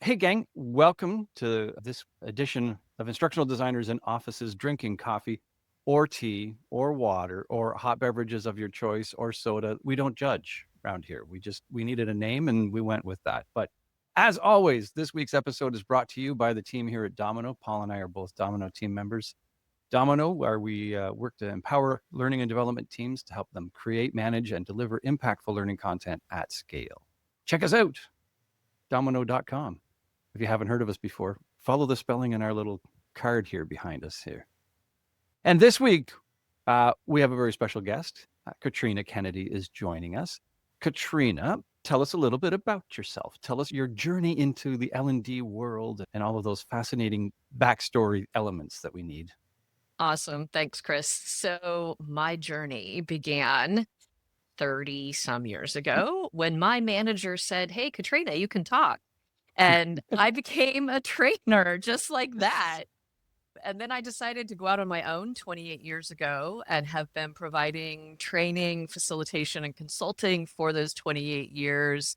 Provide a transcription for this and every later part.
Hey, gang, welcome to this edition of Instructional Designers in Offices Drinking Coffee or tea or water or hot beverages of your choice or soda. We don't judge around here. We needed a name and we went with that. But as always, this week's episode is brought to you by the team here at Domino. Paul and I are both Domino team members. Domino, where we work to empower learning and development teams to help them create, manage, and deliver impactful learning content at scale. Check us out, domino.com. If you haven't heard of us before, follow the spelling in our little card here behind us here. And this week, we have a very special guest. Katrina Kennedy is joining us. Katrina, tell us a little bit about yourself. Tell us your journey into the L&D world and all of those fascinating backstory elements that we need. Awesome. Thanks, Chris. So my journey began 30 some years ago when my manager said, "Hey, Katrina, you can talk." And I became a trainer just like that. And then I decided to go out on my own 28 years ago and have been providing training, facilitation, and consulting for those 28 years.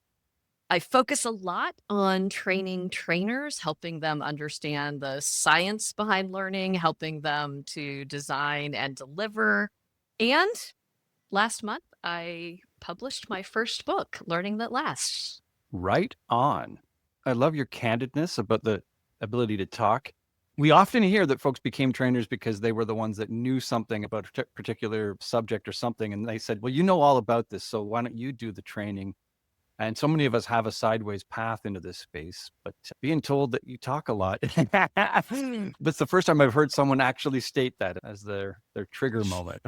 I focus a lot on training trainers, helping them understand the science behind learning, helping them to design and deliver. And last month, I published my first book, Learning That Lasts. Right on. I love your candidness about the ability to talk. We often hear that folks became trainers because they were the ones that knew something about a particular subject or something. And they said, well, you know all about this, so why don't you do the training? And so many of us have a sideways path into this space, but being told that you talk a lot, that's the first time I've heard someone actually state that as their trigger moment.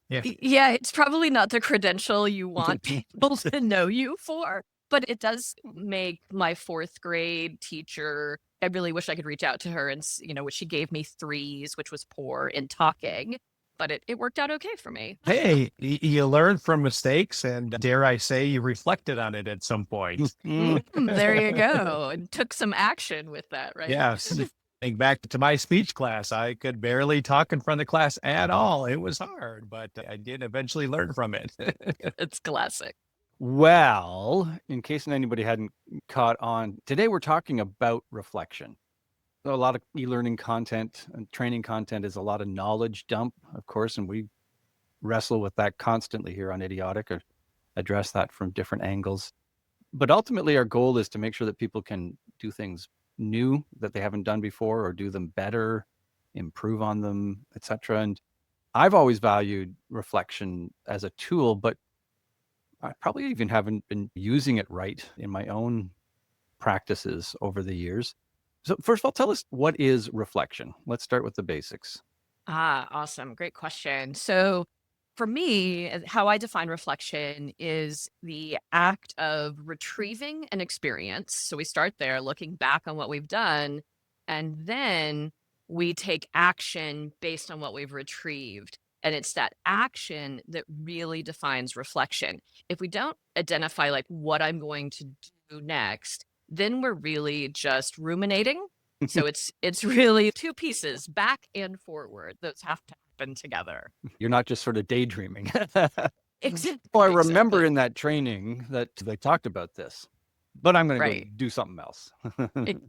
Yeah, it's probably not the credential you want people to know you for, but it does make my fourth grade teacher. I really wish I could reach out to her and, she gave me threes, which was poor in talking, but it worked out okay for me. Hey, you learn from mistakes, and dare I say, you reflected on it at some point. There you go. And took some action with that, right? Yes. Think back to my speech class. I could barely talk in front of the class at all. It was hard, but I did eventually learn from it. It's classic. Well, in case anybody hadn't caught on, today we're talking about reflection. A lot of e-learning content and training content is a lot of knowledge dump, of course, and we wrestle with that constantly here on Idiotic, or address that from different angles. But ultimately, our goal is to make sure that people can do things new that they haven't done before, or do them better, improve on them, etc. And I've always valued reflection as a tool, but I probably even haven't been using it right in my own practices over the years. So first of all, tell us, what is reflection? Let's start with the basics. Awesome. Great question. So for me, how I define reflection is the act of retrieving an experience. So we start there, looking back on what we've done, and then we take action based on what we've retrieved. And it's that action that really defines reflection. If we don't identify like what I'm going to do next, then we're really just ruminating. So it's really two pieces, back and forward. Those have to happen together. You're not just sort of daydreaming. Exactly. Well, I remember in that training that they talked about this, but I'm going to go do something else.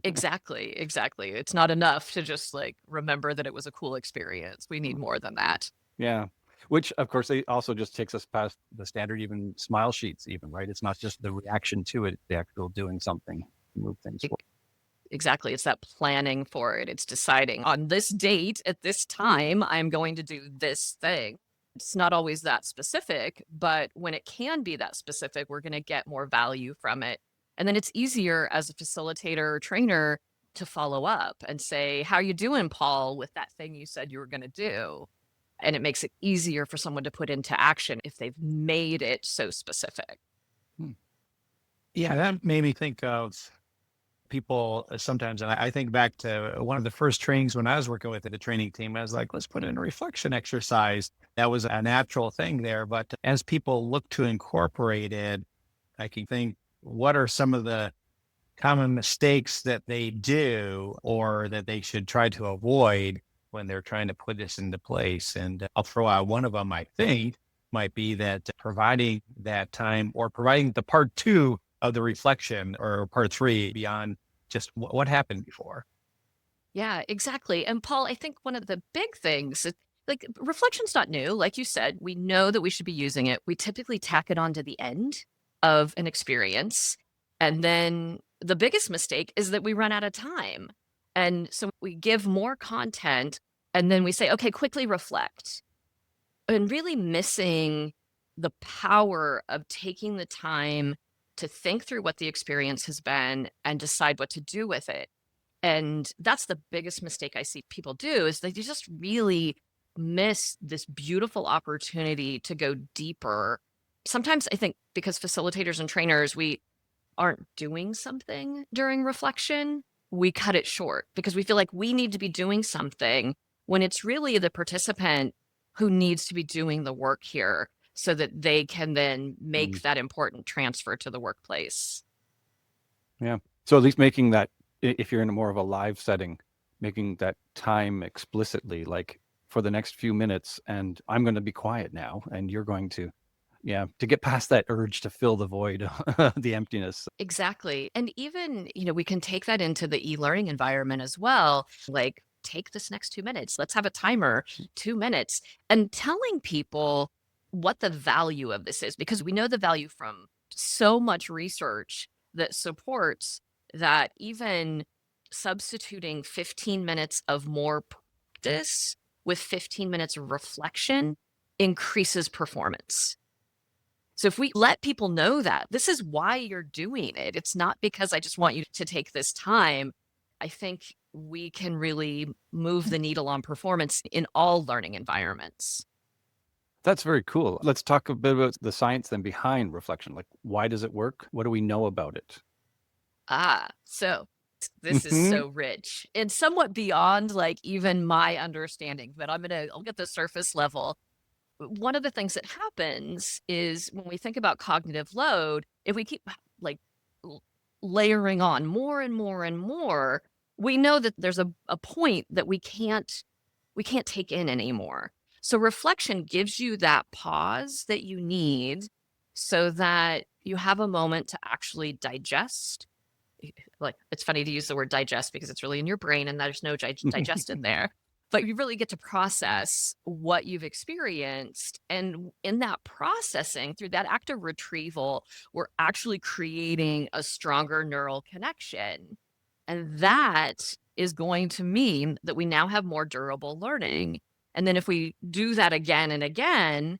Exactly. It's not enough to just like remember that it was a cool experience. We need more than that. Yeah. Which, of course, they also just takes us past the standard, even smile sheets, even, right? It's not just the reaction to it, the actual doing something to move things forward. Exactly. It's that planning for it. It's deciding on this date at this time, I'm going to do this thing. It's not always that specific, but when it can be that specific, we're going to get more value from it. And then it's easier as a facilitator or trainer to follow up and say, how you doing, Paul, with that thing you said you were going to do? And it makes it easier for someone to put into action if they've made it so specific. Yeah, that made me think of People sometimes, and I think back to one of the first trainings when I was working with the training team, I was like, let's put in a reflection exercise. That was a natural thing there. But as people look to incorporate it, I can think, what are some of the common mistakes that they do or that they should try to avoid when they're trying to put this into place? And I'll throw out one of them, I think, might be that providing that time or providing the part two of the reflection or part three beyond just what happened before. Yeah, exactly. And Paul, I think one of the big things, like reflection's not new. Like you said, we know that we should be using it. We typically tack it on to the end of an experience. And then the biggest mistake is that we run out of time. And so we give more content and then we say, okay, quickly reflect. And really missing the power of taking the time to think through what the experience has been and decide what to do with it. And that's the biggest mistake I see people do is they just really miss this beautiful opportunity to go deeper. Sometimes I think because facilitators and trainers, we aren't doing something during reflection, we cut it short because we feel like we need to be doing something when it's really the participant who needs to be doing the work here so that they can then make Mm, that important transfer to the workplace. yeah. So at least making that, if you're in a more of a live setting, making that time explicitly, like for the next few minutes, and I'm going to be quiet now, and you're going to, yeah, to get past that urge to fill the void, the emptiness. Exactly. And even, we can take that into the e-learning environment as well. Like, take this next 2 minutes. Let's have a timer, 2 minutes, and telling people what the value of this is, because we know the value from so much research that supports that even substituting 15 minutes of more practice with 15 minutes of reflection increases performance. So if we let people know that this is why you're doing it, it's not because I just want you to take this time. I think we can really move the needle on performance in all learning environments. That's very cool. Let's talk a bit about the science then behind reflection. Like, why does it work? What do we know about it? So this is so rich and somewhat beyond like even my understanding, but I'll get the surface level. One of the things that happens is when we think about cognitive load, if we keep like layering on more and more and more, we know that there's a point that we can't take in anymore. So reflection gives you that pause that you need so that you have a moment to actually digest. Like, it's funny to use the word digest because it's really in your brain and there's no digest in there, but you really get to process what you've experienced. And in that processing, through that act of retrieval, we're actually creating a stronger neural connection. And that is going to mean that we now have more durable learning. And then if we do that again and again,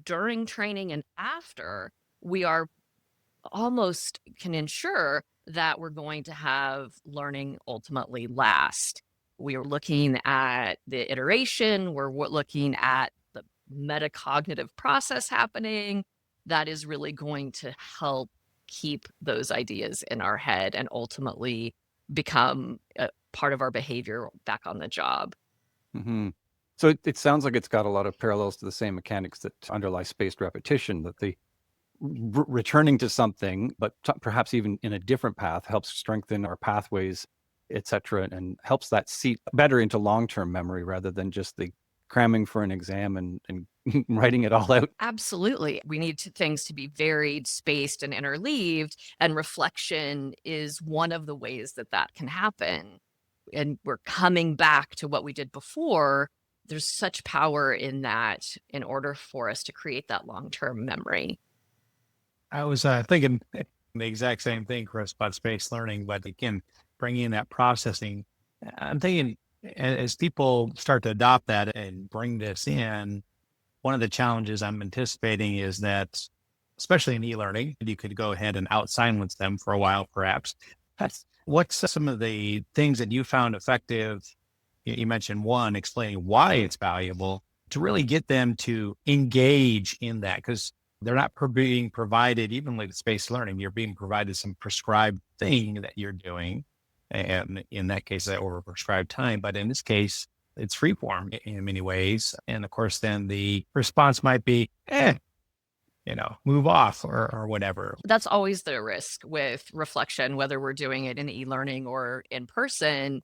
during training and after, we are almost can ensure that we're going to have learning ultimately last. We are looking at the iteration, we're looking at the metacognitive process happening that is really going to help keep those ideas in our head and ultimately become a part of our behavior back on the job. Hmm. So it sounds like it's got a lot of parallels to the same mechanics that underlie spaced repetition, that the returning to something, but perhaps even in a different path, helps strengthen our pathways, etc., and helps that seep better into long-term memory rather than just the cramming for an exam and writing it all out. Absolutely. We need things to be varied, spaced, and interleaved. And reflection is one of the ways that that can happen. And we're coming back to what we did before. There's such power in that in order for us to create that long-term memory. I was thinking the exact same thing, Chris, about space learning, but again, bringing in that processing. I'm thinking as people start to adopt that and bring this in, one of the challenges I'm anticipating is that, especially in e-learning, you could go ahead and out-silence them for a while, perhaps. What's some of the things that you found effective? You mentioned one, explaining why it's valuable to really get them to engage in that. Because they're not being provided, even with spaced learning, you're being provided some prescribed thing that you're doing. And in that case, that over prescribed time. But in this case, it's freeform in many ways. And of course, then the response might be, move off or whatever. That's always the risk with reflection, whether we're doing it in e-learning or in person.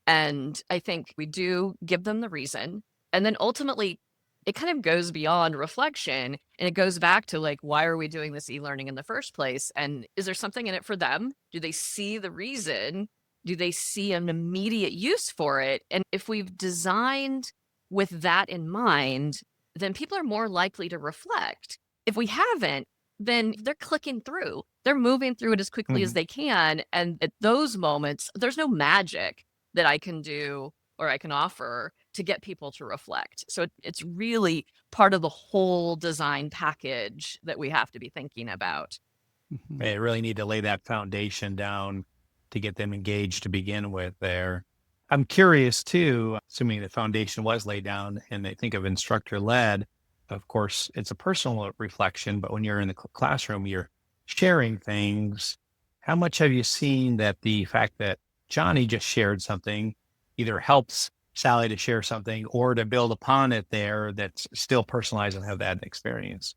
And I think we do give them the reason. And then ultimately, it kind of goes beyond reflection and it goes back to like, why are we doing this e-learning in the first place? And is there something in it for them? Do they see the reason? Do they see an immediate use for it? And if we've designed with that in mind, then people are more likely to reflect. If we haven't, then they're clicking through. They're moving through it as quickly as they can. And at those moments, there's no magic that I can do or I can offer to get people to reflect. So it's really part of the whole design package that we have to be thinking about. They really need to lay that foundation down to get them engaged to begin with there. I'm curious too, assuming the foundation was laid down and they think of instructor led, of course, it's a personal reflection, but when you're in the classroom, you're sharing things. How much have you seen that the fact that Johnny just shared something either helps Sally to share something or to build upon it there that's still personalized and have that experience?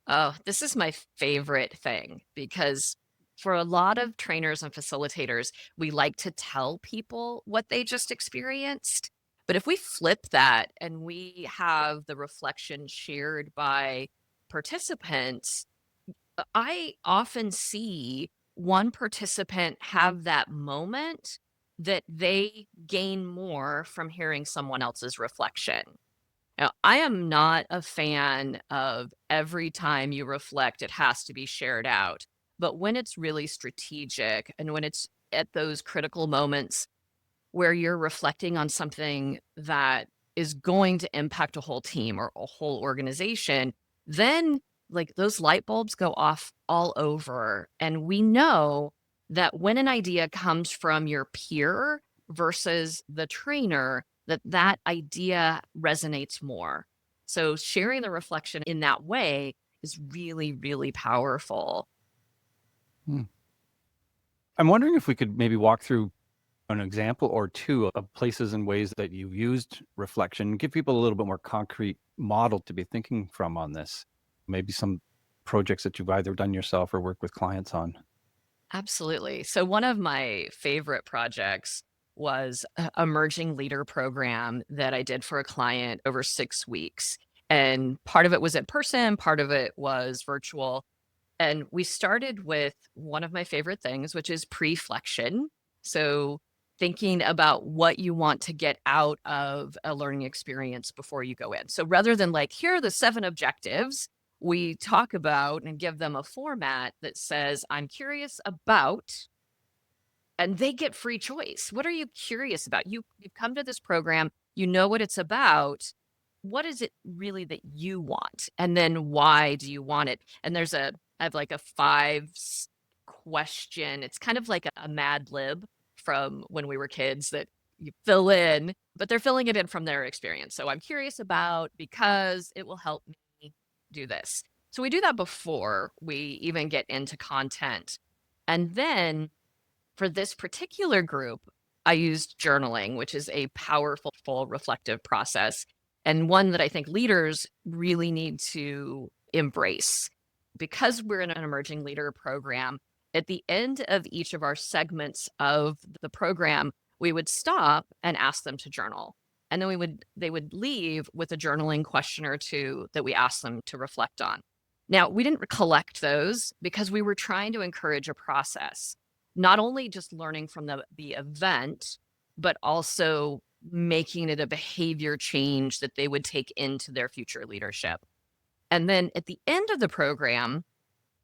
Oh, this is my favorite thing because for a lot of trainers and facilitators, we like to tell people what they just experienced. But if we flip that and we have the reflection shared by participants, I often see one participant have that moment that they gain more from hearing someone else's reflection. Now, I am not a fan of every time you reflect, it has to be shared out. But when it's really strategic and when it's at those critical moments where you're reflecting on something that is going to impact a whole team or a whole organization, then like those light bulbs go off all over. And we know that when an idea comes from your peer versus the trainer, that idea resonates more. So sharing the reflection in that way is really, really powerful. I'm wondering if we could maybe walk through an example or two of places and ways that you've used reflection, give people a little bit more concrete model to be thinking from on this. Maybe some projects that you've either done yourself or worked with clients on. Absolutely. So one of my favorite projects was a emerging leader program that I did for a client over 6 weeks. And part of it was in person, part of it was virtual. And we started with one of my favorite things, which is preflection. So thinking about what you want to get out of a learning experience before you go in. So rather than like, here are the 7 objectives, we talk about and give them a format that says, I'm curious about, and they get free choice. What are you curious about? You've come to this program, you know what it's about. What is it really that you want? And then why do you want it? And I have like a 5 question. It's kind of like a Mad Lib from when we were kids that you fill in, but they're filling it in from their experience. So I'm curious about because it will help me do this. So we do that before we even get into content. And then for this particular group, I used journaling, which is a powerful, full reflective process, and one that I think leaders really need to embrace. Because we're in an emerging leader program, at the end of each of our segments of the program, we would stop and ask them to journal. And then they would leave with a journaling question or two that we asked them to reflect on. Now, we didn't collect those because we were trying to encourage a process, not only just learning from the event, but also making it a behavior change that they would take into their future leadership. And then at the end of the program,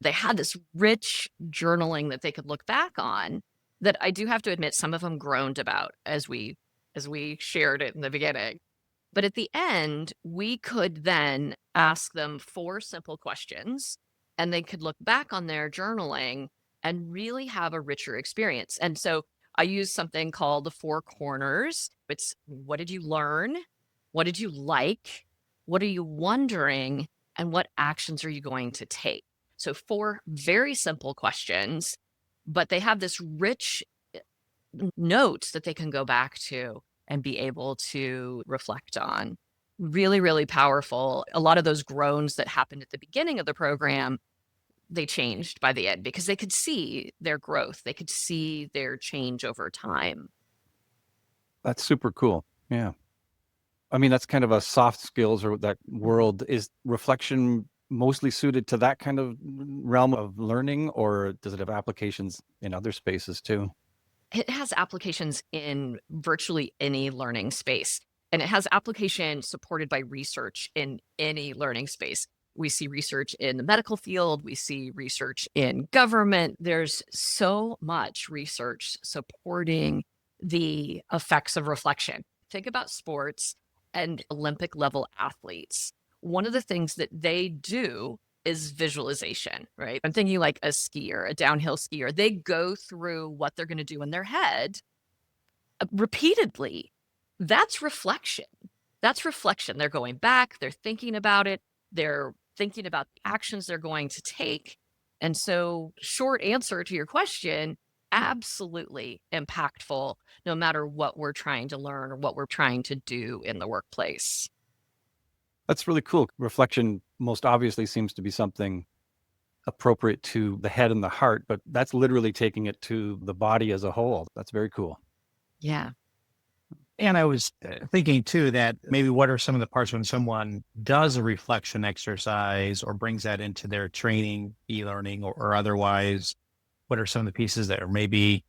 they had this rich journaling that they could look back on that I do have to admit some of them groaned about as we shared it in the beginning. But at the end, we could then ask them 4 simple questions and they could look back on their journaling and really have a richer experience. And so I use something called the 4 corners. It's what did you learn? What did you like? What are you wondering? and what actions are you going to take? So, four very simple questions, but they have this rich notes that they can go back to and be able to reflect on. Really, really powerful. A lot of those groans that happened at the beginning of the program, they changed by the end because they could see their growth. They could see their change over time. That's super cool. Yeah. I mean, that's kind of a soft skills or that world. Is reflection mostly suited to that kind of realm of learning, or does it have applications in other spaces too? It has applications in virtually any learning space, and it has application supported by research in any learning space. We see research in the medical field, we see research in government. There's so much research supporting the effects of reflection. Think about sports and Olympic level athletes. One of the things that they do is visualization, right? I'm thinking like a skier, a downhill skier. They go through what they're going to do in their head repeatedly. That's reflection. That's reflection. They're going back, they're thinking about it, they're thinking about the actions they're going to take. And so, short answer to your question, absolutely impactful no matter what we're trying to learn or what we're trying to do in the workplace. That's really cool. Reflection most obviously seems to be something appropriate to the head and the heart, but that's literally taking it to the body as a whole. That's very cool. Yeah. And I was thinking too that maybe what are some of the parts when someone does a reflection exercise or brings that into their training, e-learning or otherwise, what are some of the pieces that are maybe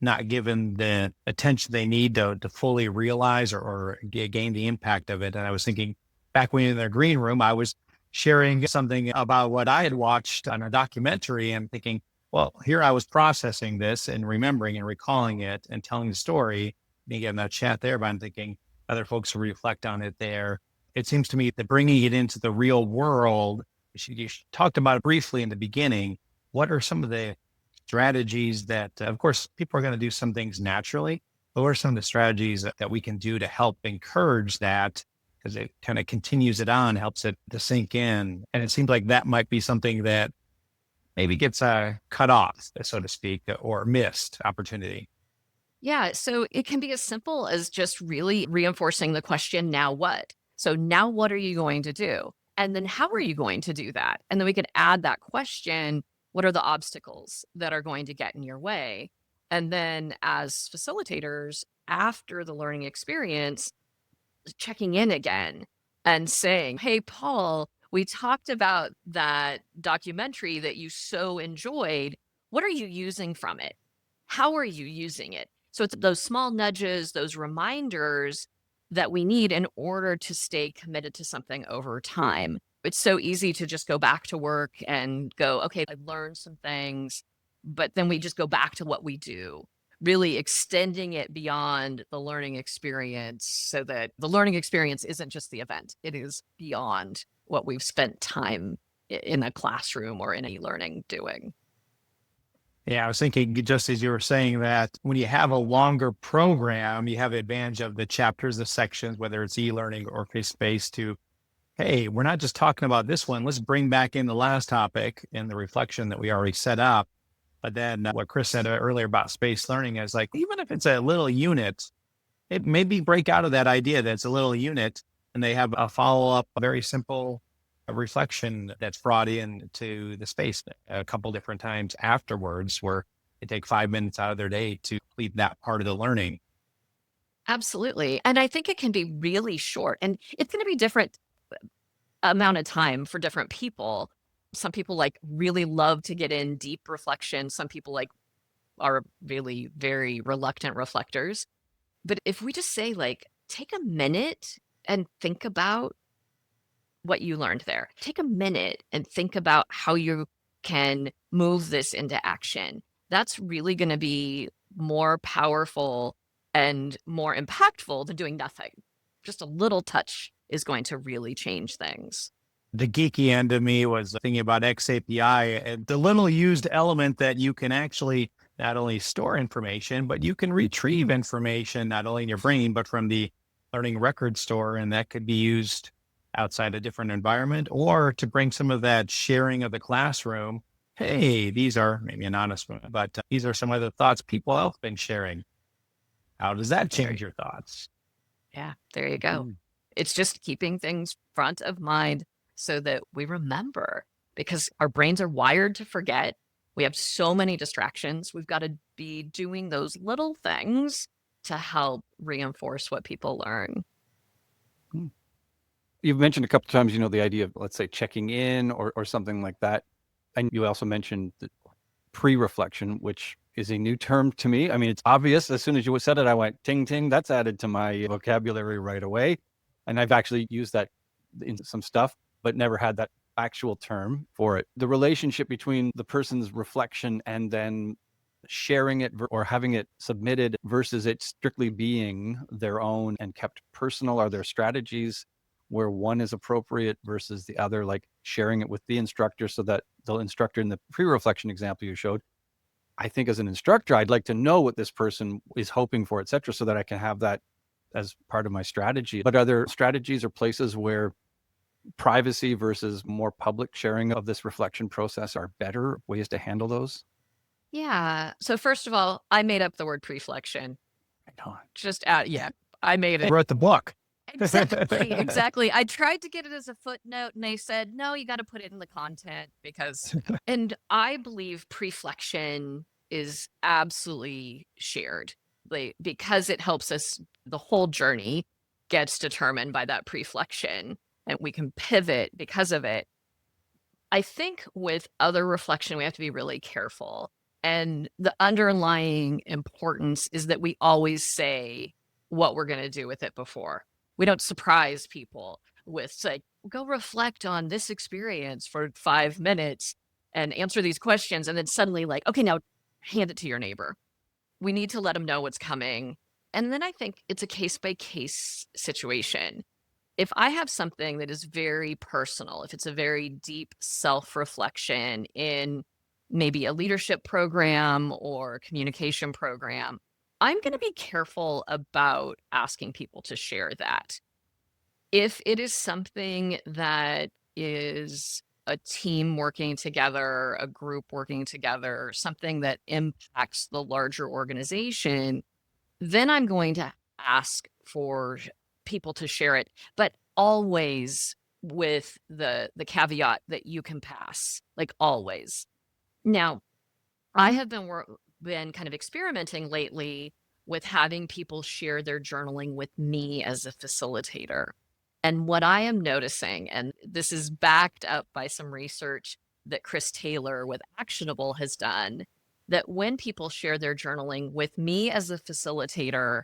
not given the attention they need to fully realize or gain the impact of it? And I was thinking back when in the green room, I was sharing something about what I had watched on a documentary and thinking, well, here I was processing this and remembering and recalling it and telling the story. And again, that chat there, but I'm thinking other folks will reflect on it there. It seems to me that bringing it into the real world, you talked about it briefly in the beginning. What are some of the strategies that, of course, people are going to do some things naturally, but what are some of the strategies that we can do to help encourage that? Because it kind of continues it on, helps it to sink in. And it seems like that might be something that maybe gets cut off, so to speak, or missed opportunity. Yeah. So it can be as simple as just really reinforcing the question, now what? So now what are you going to do? And then how are you going to do that? And then we could add that question, what are the obstacles that are going to get in your way? And then as facilitators, after the learning experience, checking in again and saying, hey, Paul, we talked about that documentary that you so enjoyed. What are you using from it? How are you using it? So it's those small nudges, those reminders that we need in order to stay committed to something over time. It's so easy to just go back to work and go, okay, I learned some things, but then we just go back to what we do, really extending it beyond the learning experience so that the learning experience isn't just the event, it is beyond what we've spent time in a classroom or in e-learning doing. Yeah, I was thinking just as you were saying that when you have a longer program, you have the advantage of the chapters, the sections, whether it's e-learning or face-based to, hey, we're not just talking about this one. Let's bring back in the last topic and the reflection that we already set up. But then what Chris said earlier about space learning is like, even if it's a little unit, it maybe break out of that idea that it's a little unit and they have a follow-up, a very simple reflection that's brought in to the space a couple different times afterwards where they take 5 minutes out of their day to complete that part of the learning. Absolutely. And I think it can be really short and it's going to be different amount of time for different people. Some people like really love to get in deep reflection. Some people like are really very reluctant reflectors. But if we just say like, take a minute and think about what you learned there. Take a minute and think about how you can move this into action. That's really going to be more powerful and more impactful than doing nothing. Just a little touch is going to really change things. The geeky end of me was thinking about XAPI and the little used element that you can actually not only store information, but you can retrieve information, not only in your brain, but from the learning record store. And that could be used outside a different environment, or to bring some of that sharing of the classroom. Hey, these are maybe anonymous, but these are some of the thoughts people have been sharing. How does that change your thoughts? Yeah, there you go. Mm. It's just keeping things front of mind so that we remember, because our brains are wired to forget. We have so many distractions. We've got to be doing those little things to help reinforce what people learn. Mm. You've mentioned a couple times, the idea of, let's say, checking in or something like that. And you also mentioned the pre-reflection, which is a new term to me. I mean, it's obvious. As soon as you said it, I went, ting, ting, that's added to my vocabulary right away. And I've actually used that in some stuff, but never had that actual term for it. The relationship between the person's reflection and then sharing it or having it submitted versus it strictly being their own and kept personal. Are there strategies where one is appropriate versus the other, like sharing it with the instructor so that the instructor in the pre-reflection example you showed, I think as an instructor, I'd like to know what this person is hoping for, et cetera, so that I can have that as part of my strategy. But are there strategies or places where privacy versus more public sharing of this reflection process are better ways to handle those? Yeah. So first of all, I made up the word preflection. I know. Just yeah, I made I it. wrote the book. Exactly, exactly. I tried to get it as a footnote and they said, no, you got to put it in the content because, and I believe preflection is absolutely shared, like, because it helps us, the whole journey gets determined by that preflection and we can pivot because of it. I think with other reflection, we have to be really careful. And the underlying importance is that we always say what we're going to do with it before. We don't surprise people with, like, go reflect on this experience for 5 minutes and answer these questions. And then suddenly, like, okay, now hand it to your neighbor. We need to let them know what's coming. And then I think it's a case by case situation. If I have something that is very personal, if it's a very deep self reflection in maybe a leadership program or communication program, I'm going to be careful about asking people to share that. If it is something that is a team working together, a group working together, something that impacts the larger organization, then I'm going to ask for people to share it, but always with the caveat that you can pass, like always. Now, I have been kind of experimenting lately with having people share their journaling with me as a facilitator. And what I am noticing, and this is backed up by some research that Chris Taylor with Actionable has done, that when people share their journaling with me as a facilitator,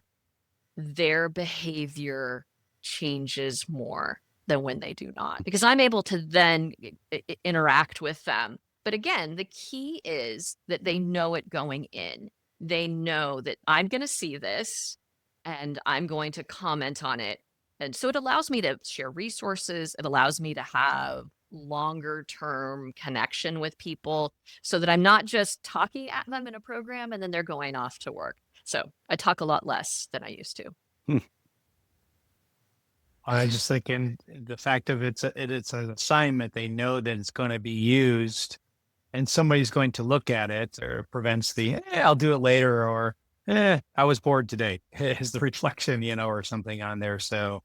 their behavior changes more than when they do not, because I'm able to then interact with them. But again, the key is that they know it going in. They know that I'm going to see this and I'm going to comment on it. And so it allows me to share resources. It allows me to have longer term connection with people so that I'm not just talking at them in a program and then they're going off to work. So I talk a lot less than I used to. I just thinking the fact of it's an assignment, they know that it's going to be used and somebody's going to look at it, or prevents the, I'll do it later, or I was bored today is the reflection, or something on there. So,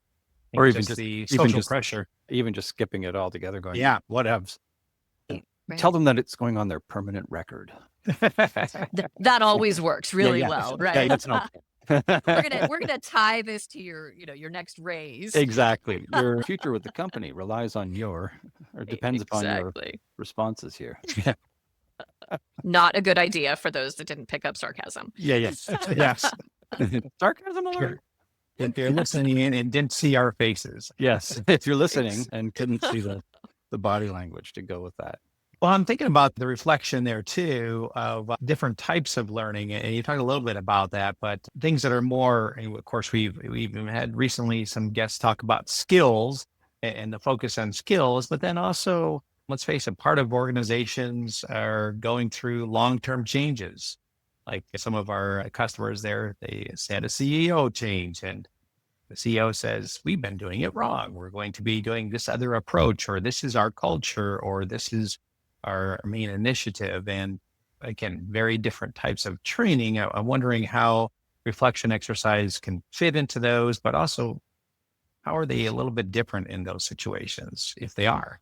Or even just the even social just pressure. even just skipping it altogether, going, Yeah. whatevs. Right. Tell them that it's going on their permanent record. That always works really Yeah. well, Yeah, right? that's no we're gonna tie this to your next raise. Exactly. Your future with the company relies on or depends upon your Exactly. responses here. Not a good idea for those that didn't pick up sarcasm. Yes. Yes. Sarcasm alert. If you're listening in and didn't see our faces. Yes. If you're listening and couldn't see the body language to go with that. Well, I'm thinking about the reflection there too of different types of learning, and you talked a little bit about that. But things that are more, and of course, we've had recently some guests talk about skills and the focus on skills. But then also, let's face it, part of organizations are going through long-term changes. Like some of our customers there, they had a CEO change, and The CEO says, we've been doing it wrong. We're going to be doing this other approach, or this is our culture, or this is our main initiative. And again, very different types of training. I'm wondering how reflection exercise can fit into those, but also how are they a little bit different in those situations, if they are?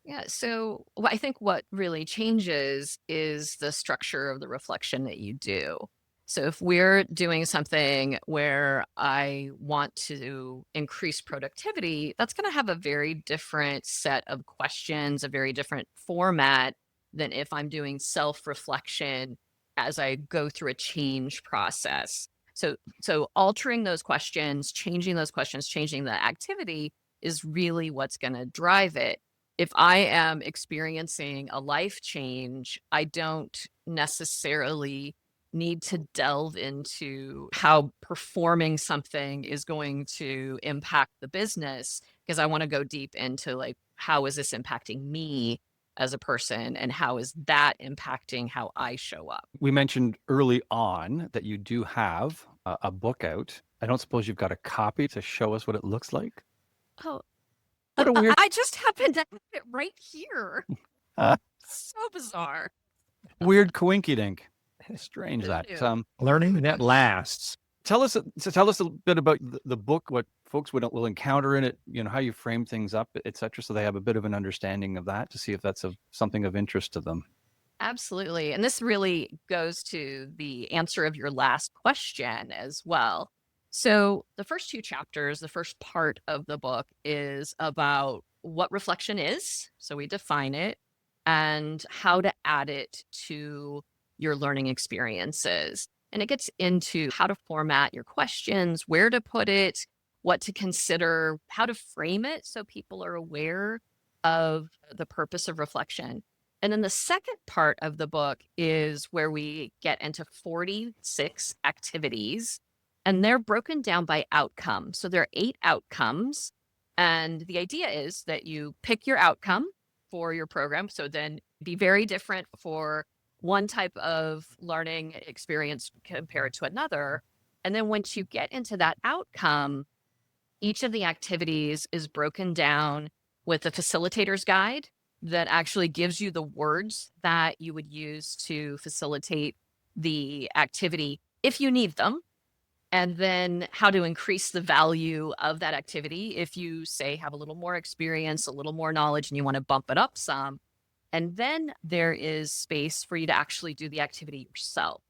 Yeah. So I think what really changes is the structure of the reflection that you do. So if we're doing something where I want to increase productivity, that's going to have a very different set of questions, a very different format than if I'm doing self reflection as I go through a change process. So altering those questions, changing those questions, changing the activity is really what's going to drive it. If I am experiencing a life change, I don't necessarily need to delve into how performing something is going to impact the business, because I want to go deep into like, how is this impacting me as a person, and how is that impacting how I show up? We mentioned early on that you do have a book out. I don't suppose you've got a copy to show us what it looks like? Oh, What a weird, I just happen to have it right here. uh, So bizarre. weird coinkydink. Strange Isn't that. it? Learning that lasts. Tell us a bit about the book, what folks will encounter in it, how you frame things up, et cetera, so they have a bit of an understanding of that, to see if that's something of interest to them. Absolutely. And this really goes to the answer of your last question as well. So, the first two chapters, the first part of the book is about what reflection is. So, we define it and how to add it to your learning experiences. And it gets into how to format your questions, where to put it, what to consider, how to frame it so people are aware of the purpose of reflection. And then the second part of the book is where we get into 46 activities, and they're broken down by outcome. So there are 8 outcomes. And the idea is that you pick your outcome for your program. So then be very different for one type of learning experience compared to another. And then once you get into that outcome, each of the activities is broken down with a facilitator's guide that actually gives you the words that you would use to facilitate the activity if you need them, and then how to increase the value of that activity if you, say, have a little more experience, a little more knowledge, and you want to bump it up some. And then there is space for you to actually do the activity yourself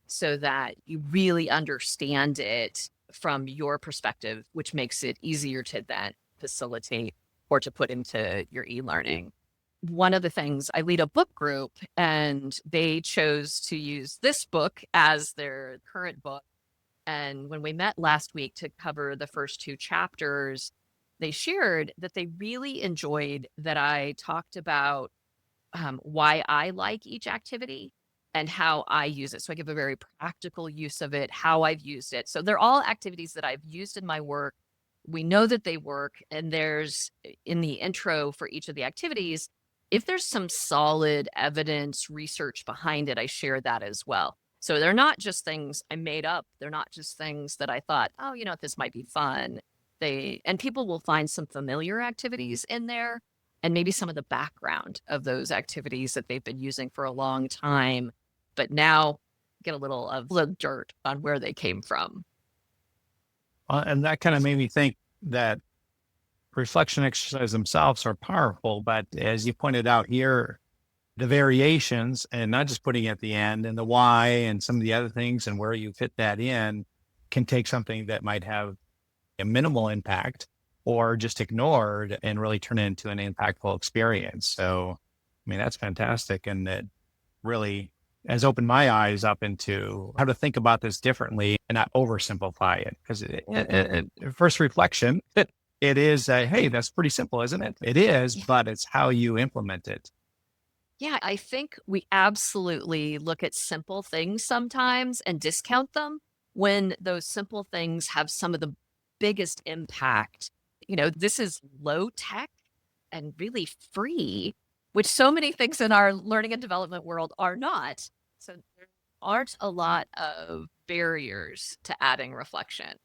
so that you really understand it from your perspective, which makes it easier to then facilitate or to put into your e-learning. One of the things, I lead a book group, and they chose to use this book as their current book. And when we met last week to cover the first 2 chapters, they shared that they really enjoyed that I talked about why I like each activity and how I use it. So I give a very practical use of it, how I've used it. So they're all activities that I've used in my work. We know that they work. And there's in the intro for each of the activities, if there's some solid evidence research behind it, I share that as well. So they're not just things I made up. They're not just things that I thought, oh, this might be fun. And people will find some familiar activities in there, and maybe some of the background of those activities that they've been using for a long time, but now get a little of the dirt on where they came from. And that kind of made me think that reflection exercises themselves are powerful, but as you pointed out here, the variations, and not just putting it at the end, and the why and some of the other things and where you fit that in, can take something that might have a minimal impact or just ignored and really turn it into an impactful experience. So, I mean, that's fantastic. And that really has opened my eyes up into how to think about this differently and not oversimplify it. Because first reflection, it is, hey, that's pretty simple, isn't it? It is, but it's how you implement it. Yeah, I think we absolutely look at simple things sometimes and discount them when those simple things have some of the biggest impact. This is low tech and really free, which so many things in our learning and development world are not. So there aren't a lot of barriers to adding reflection.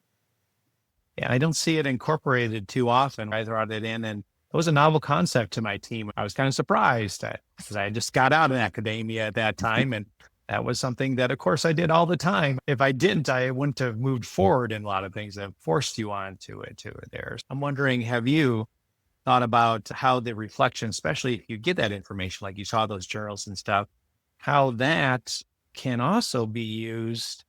And I don't see it incorporated too often. I brought it in, and it was a novel concept to my team. I was kind of surprised because I just got out of academia at that time. And that was something that, of course, I did all the time. If I didn't, I wouldn't have moved forward in a lot of things that forced you onto it there. I'm wondering, have you thought about how the reflection, especially if you get that information, like you saw those journals and stuff, how that can also be used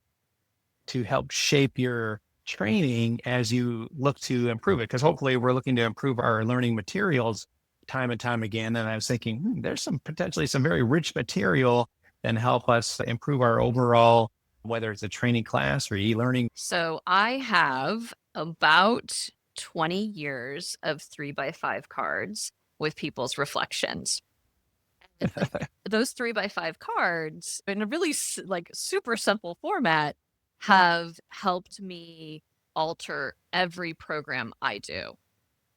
to help shape your training as you look to improve it? Because hopefully we're looking to improve our learning materials time and time again. And I was thinking, there's some potentially some very rich material and help us improve our overall, whether it's a training class or e-learning. So I have about 20 years of 3x5 cards with people's reflections. Those 3x5 cards in a really like super simple format have helped me alter every program I do.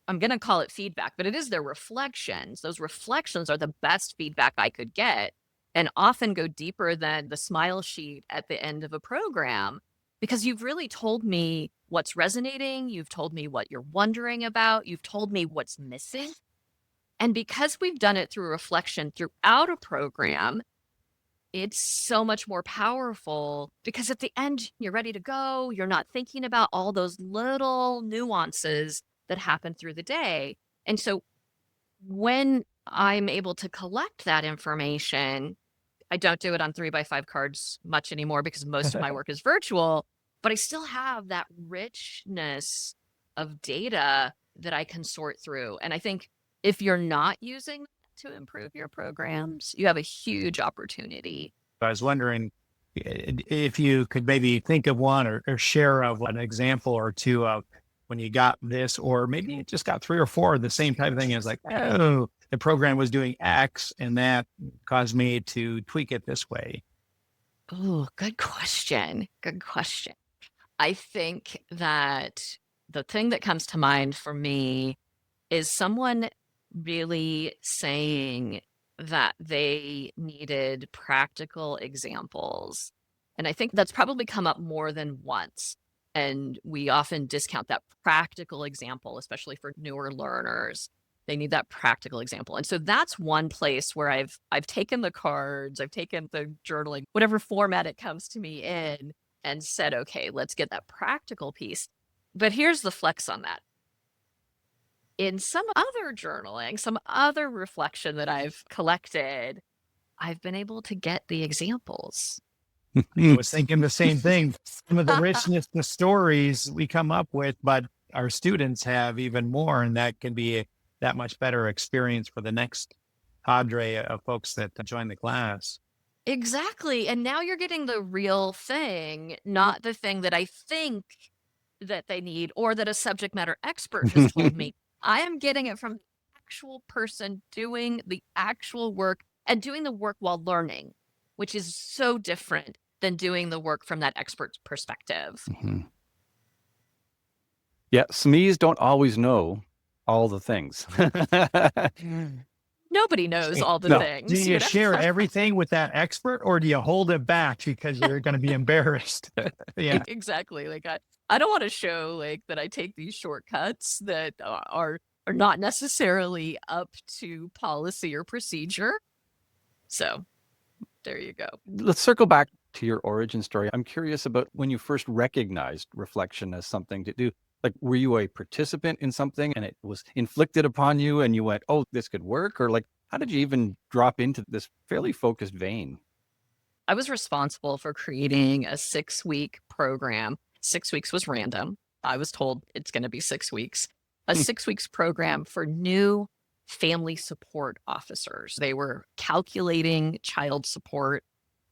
I'm going to call it feedback, but it is their reflections. Those reflections are the best feedback I could get and often go deeper than the smile sheet at the end of a program because you've really told me what's resonating. You've told me what you're wondering about. You've told me what's missing. And because we've done it through reflection throughout a program, it's so much more powerful because at the end, you're ready to go. You're not thinking about all those little nuances that happen through the day. And so when I'm able to collect that information, I don't do it on 3x5 cards much anymore because most of my work is virtual, but I still have that richness of data that I can sort through. And I think if you're not using that to improve your programs, you have a huge opportunity. I was wondering if you could maybe think of one or share of an example or two of when you got this, or maybe you just got 3 or 4 of the same type of thing. It's like, oh, the program was doing X and that caused me to tweak it this way. Oh, good question. Good question. I think that the thing that comes to mind for me is someone really saying that they needed practical examples. And I think that's probably come up more than once. And we often discount that practical example, especially for newer learners. They need that practical example. And so that's one place where I've taken the cards, I've taken the journaling, whatever format it comes to me in, and said, okay, let's get that practical piece. But here's the flex on that. In some other journaling, some other reflection that I've collected, I've been able to get the examples. I was thinking the same thing. Some of the richness, the stories we come up with, but our students have even more, and that can be that much better experience for the next cadre of folks that join the class. Exactly. And now you're getting the real thing, not the thing that I think that they need or that a subject matter expert has told me. I am getting it from the actual person doing the actual work and doing the work while learning, which is so different than doing the work from that expert's perspective. Mhm. Yeah, SMEs don't always know all the things. Nobody knows all the No. things. Do you know? share everything with that expert, or do you hold it back because you're going to be embarrassed? Yeah. Exactly. Like I don't want to show like that I take these shortcuts that are not necessarily up to policy or procedure. So there you go. Let's circle back to your origin story. I'm curious about when you first recognized reflection as something to do. Like, were you a participant in something and it was inflicted upon you and you went, oh, this could work? Or like, how did you even drop into this fairly focused vein? I was responsible for creating a 6-week program. 6 weeks was random. I was told it's going to be 6 weeks. A 6 weeks program for new family support officers. They were calculating child support,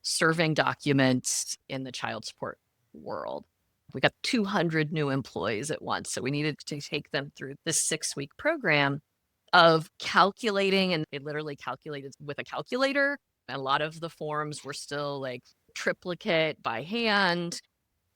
serving documents in the child support world. We got 200 new employees at once. So we needed to take them through this 6-week program of calculating, and they literally calculated with a calculator. A lot of the forms were still like triplicate by hand.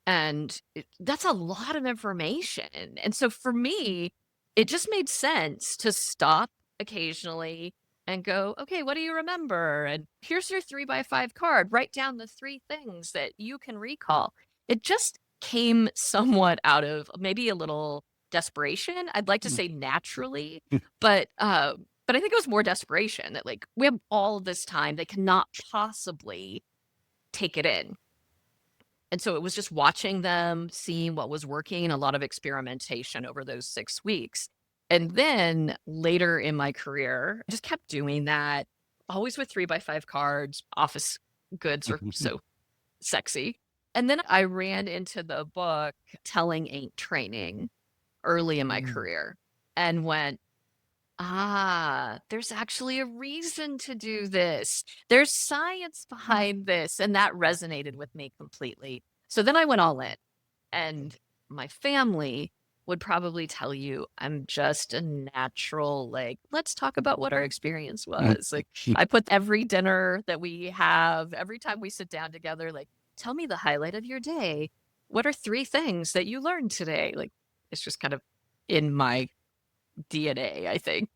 And that's a lot of information. And so for me, it just made sense to stop occasionally and go, okay, what do you remember? And here's your 3x5 card. Write down the 3 things that you can recall. It just came somewhat out of maybe a little desperation. I'd like to Mm. say naturally, but I think it was more desperation that like we have all this time, they cannot possibly take it in. And so it was just watching them, seeing what was working, a lot of experimentation over those 6 weeks. And then later in my career, I just kept doing that, always with 3x5 cards. Office goods are so sexy. And then I ran into the book Telling Ain't Training early in my Mm. career and went, ah, there's actually a reason to do this. There's science behind this. And that resonated with me completely. So then I went all in, and my family would probably tell you I'm just a natural, like, let's talk about what our experience was. Like, I put every dinner that we have, every time we sit down together, like, tell me the highlight of your day. What are 3 things that you learned today? Like, it's just kind of in my DNA, I think.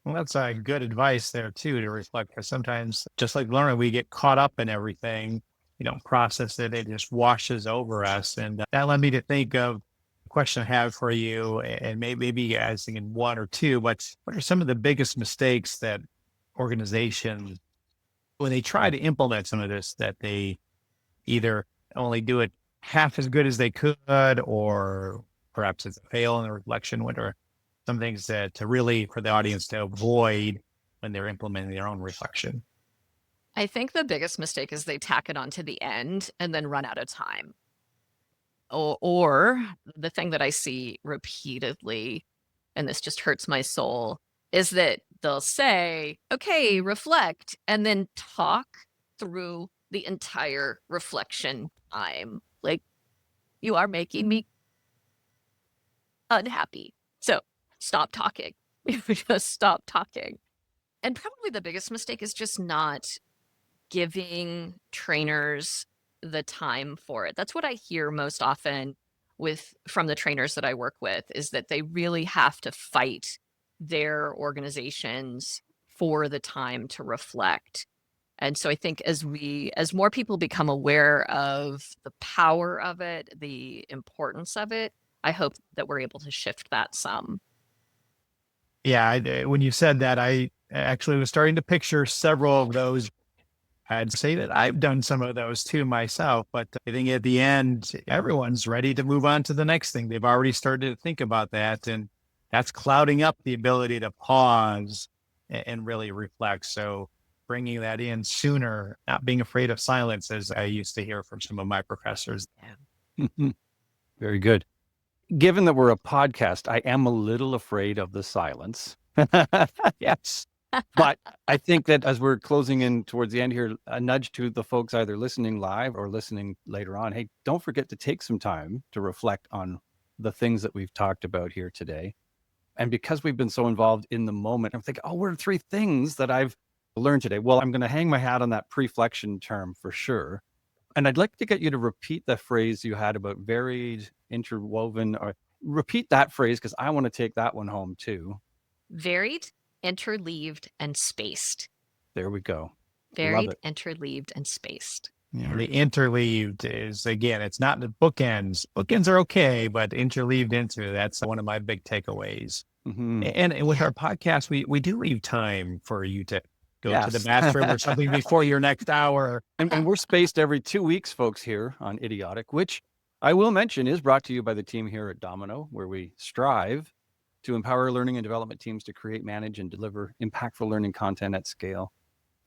Well, that's good advice there too to reflect. Because sometimes, just like learning, we get caught up in everything. You don't process it; it just washes over us. And that led me to think of a question I have for you, and maybe you guys thinking one or two. But what are some of the biggest mistakes that organizations, when they try to implement some of this, that they either only do it half as good as they could, or perhaps it's a fail in the reflection? What are some things that to really for the audience to avoid when they're implementing their own reflection? I think the biggest mistake is they tack it on to the end and then run out of time. Or the thing that I see repeatedly, and this just hurts my soul, is that they'll say, okay, reflect, and then talk through the entire reflection time. Like, you are making me unhappy. So stop talking. Just stop talking. And probably the biggest mistake is just not giving trainers the time for it. That's what I hear most often from the trainers that I work with, is that they really have to fight their organizations for the time to reflect. And so I think as more people become aware of the power of it, the importance of it, I hope that we're able to shift that some. Yeah, when you said that, I actually was starting to picture several of those. I'd say that I've done some of those too myself, but I think at the end, everyone's ready to move on to the next thing. They've already started to think about that, and that's clouding up the ability to pause and really reflect. So bringing that in sooner, not being afraid of silence, as I used to hear from some of my professors. Very good. Given that we're a podcast, I am a little afraid of the silence. Yes. But I think that as we're closing in towards the end here, a nudge to the folks either listening live or listening later on. Hey, don't forget to take some time to reflect on the things that we've talked about here today. And because we've been so involved in the moment, I'm thinking, oh, what are 3 things that I've learned today? Well, I'm going to hang my hat on that preflection term for sure. And I'd like to get you to repeat the phrase you had about varied, interwoven, or repeat that phrase because I want to take that one home too. Varied, interleaved, and spaced. There we go. Varied, interleaved, and spaced. Yeah, the interleaved is, again, it's not the bookends. Bookends are okay, but interleaved into, that's one of my big takeaways. Mm-hmm. And with our podcast, we do leave time for you to go to the Yes. bathroom or something before your next hour. And we're spaced every 2 weeks, folks, here on Idiotic, which I will mention is brought to you by the team here at Domino, where we strive to empower learning and development teams to create, manage, and deliver impactful learning content at scale.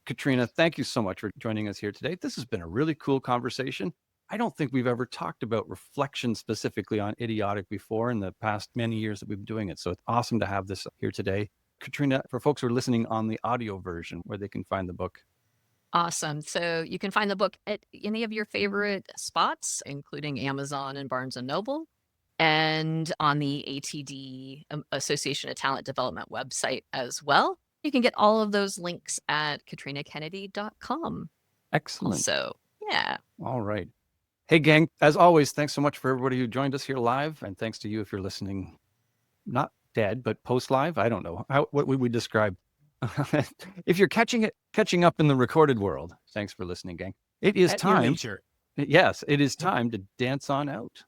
Katrina, thank you so much for joining us here today. This has been a really cool conversation. I don't think we've ever talked about reflection specifically on Idiotic before in the past many years that we've been doing it. So it's awesome to have this here today. Katrina, for folks who are listening on the audio version, where they can find the book. Awesome. So you can find the book at any of your favorite spots, including Amazon and Barnes and Noble, and on the ATD Association of Talent Development website as well. You can get all of those links at katrinakennedy.com. Excellent. So, yeah. All right. Hey, gang, as always, thanks so much for everybody who joined us here live. And thanks to you if you're listening, not dead, but post-live. I don't know. What would we describe? If you're catching up in the recorded world, thanks for listening, gang. It is At your time. leisure. Yes, it is time to dance on out.